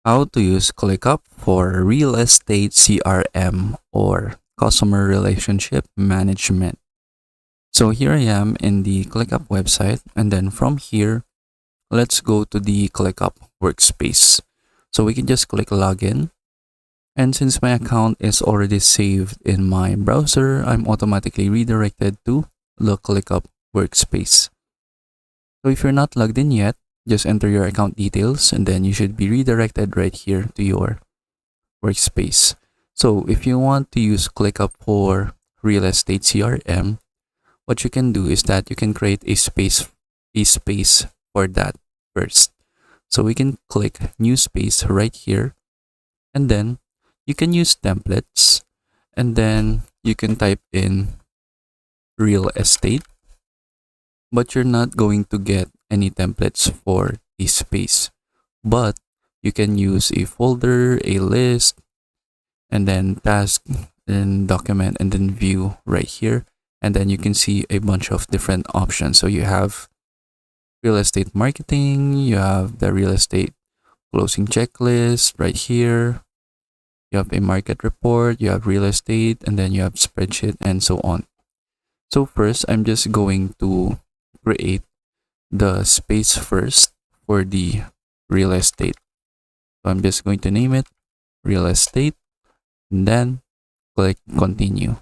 How to use ClickUp for real estate CRM or customer relationship management. So here I am in the ClickUp website, and then from here, let's go to the ClickUp workspace. So we can just click login. And since my account is already saved in my browser, I'm automatically redirected to the ClickUp workspace. So if you're not logged in yet, just enter your account details and then you should be redirected right here to your workspace. So if you want to use ClickUp for real estate CRM, what you can do is that you can create a space for that first. So we can click new space right here, and then you can use templates, and then you can type in real estate, but you're not going to get any templates for this space. But you can use a folder, a list, and then task and document and then view right here. And then you can see a bunch of different options. So you have real estate marketing, you have the real estate closing checklist right here. You have a market report, you have real estate, and then you have spreadsheet and so on. So first, I'm just going to create the space first for the real estate. So I'm just going to name it real estate and then click continue.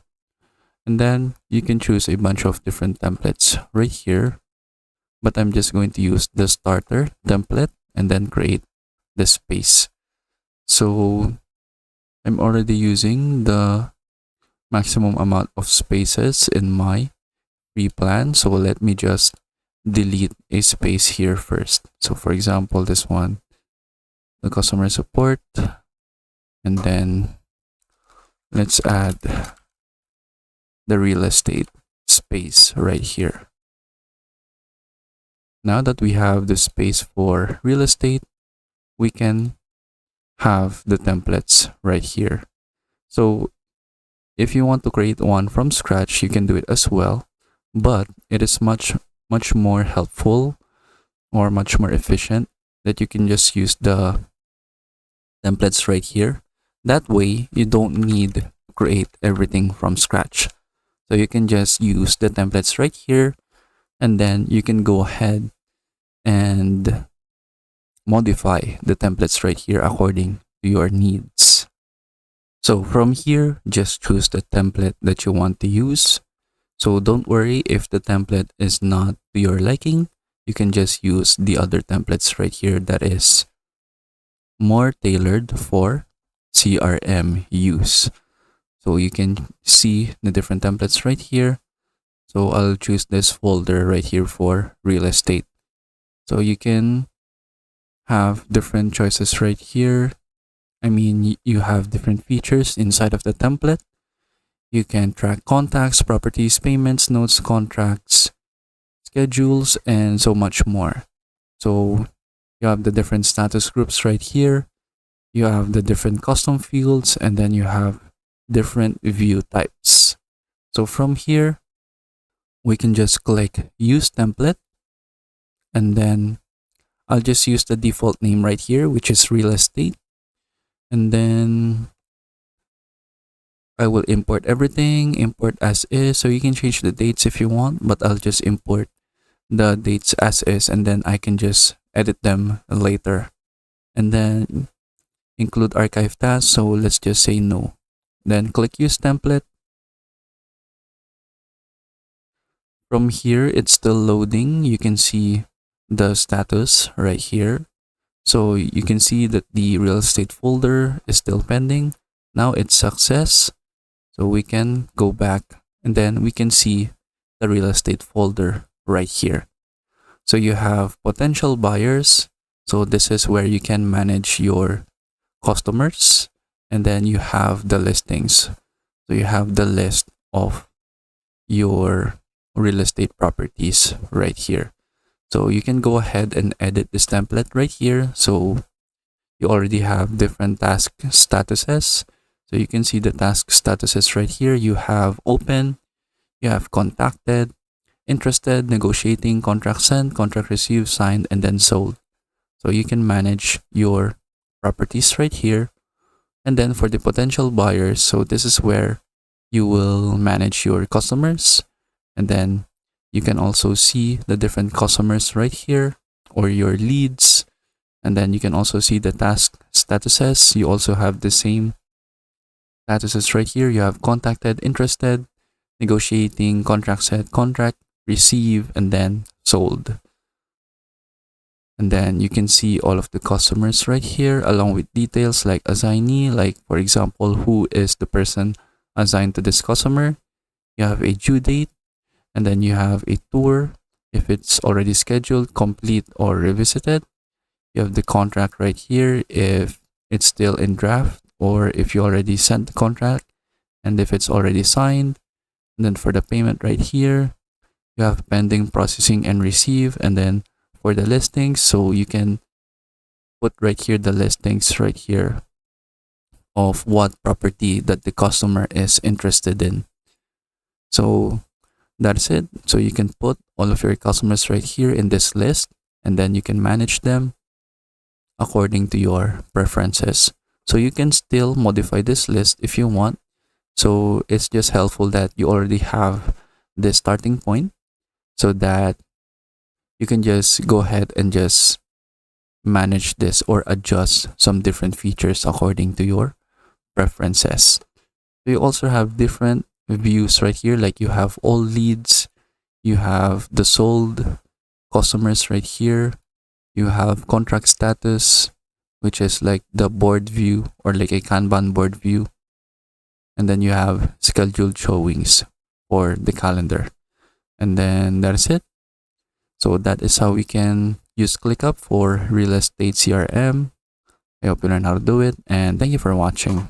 And then you can choose a bunch of different templates right here, but I'm just going to use the starter template and then create the space. So I'm already using the maximum amount of spaces in my free plan. So let me just delete a space here first. So for example, this one, the customer support, and then let's add the real estate space right here. Now that we have the space for real estate, we can have the templates right here. So if you want to create one from scratch, you can do it as well, but it is much more helpful or much more efficient that you can just use the templates right here. That way you don't need to create everything from scratch. So you can just use the templates right here, and then you can go ahead and modify the templates right here according to your needs. So from here, just choose the template that you want to use. So don't worry if the template is not to your liking. You can just use the other templates right here that is more tailored for CRM use. So you can see the different templates right here. So I'll choose this folder right here for real estate. So you can have different choices right here. I mean, you have different features inside of the template. You can track contacts, properties, payments, notes, contracts, schedules, and so much more. So you have the different status groups right here. You have the different custom fields, and then you have different view types. So from here, we can just click use template, and then I'll just use the default name right here, which is real estate. And then I will import everything, import as is. So you can change the dates if you want, but I'll just import the dates as is, and then I can just edit them later. And then include archive tasks. So let's just say no. Then click use template. From here, it's still loading. You can see the status right here. So you can see that the real estate folder is still pending. Now it's success. So we can go back, and then we can see the real estate folder right here. So you have potential buyers. So this is where you can manage your customers, and then you have the listings. So you have the list of your real estate properties right here. So you can go ahead and edit this template right here. So you already have different task statuses. So you can see the task statuses right here. You have open, you have contacted, interested, negotiating, contract sent, contract received, signed, and then sold. So you can manage your properties right here. And then for the potential buyers, so this is where you will manage your customers. And then you can also see the different customers right here, or your leads. And then you can also see the task statuses. You also have the same statuses right here. You have contacted, interested, negotiating, contract set, contract, receive, and then sold. And then you can see all of the customers right here, along with details like assignee, like for example, who is the person assigned to this customer. You have a due date, and then you have a tour, if it's already scheduled, complete, or revisited. You have the contract right here, if it's still in draft, or if you already sent the contract, and if it's already signed. And then for the payment right here, you have pending, processing, and receive. And then for the listings, so you can put right here the listings right here of what property that the customer is interested in. So that's it. So you can put all of your customers right here in this list, and then you can manage them according to your preferences. So you can still modify this list if you want. So it's just helpful that you already have this starting point, so that you can just go ahead and just manage this or adjust some different features according to your preferences. You also have different views right here, like you have all leads, you have the sold customers right here, you have contract status, which is like the board view or like a Kanban board view, and then you have scheduled showings for the calendar. And then that's it. So that is how we can use ClickUp for real estate CRM. I hope you learn how to do it, and thank you for watching.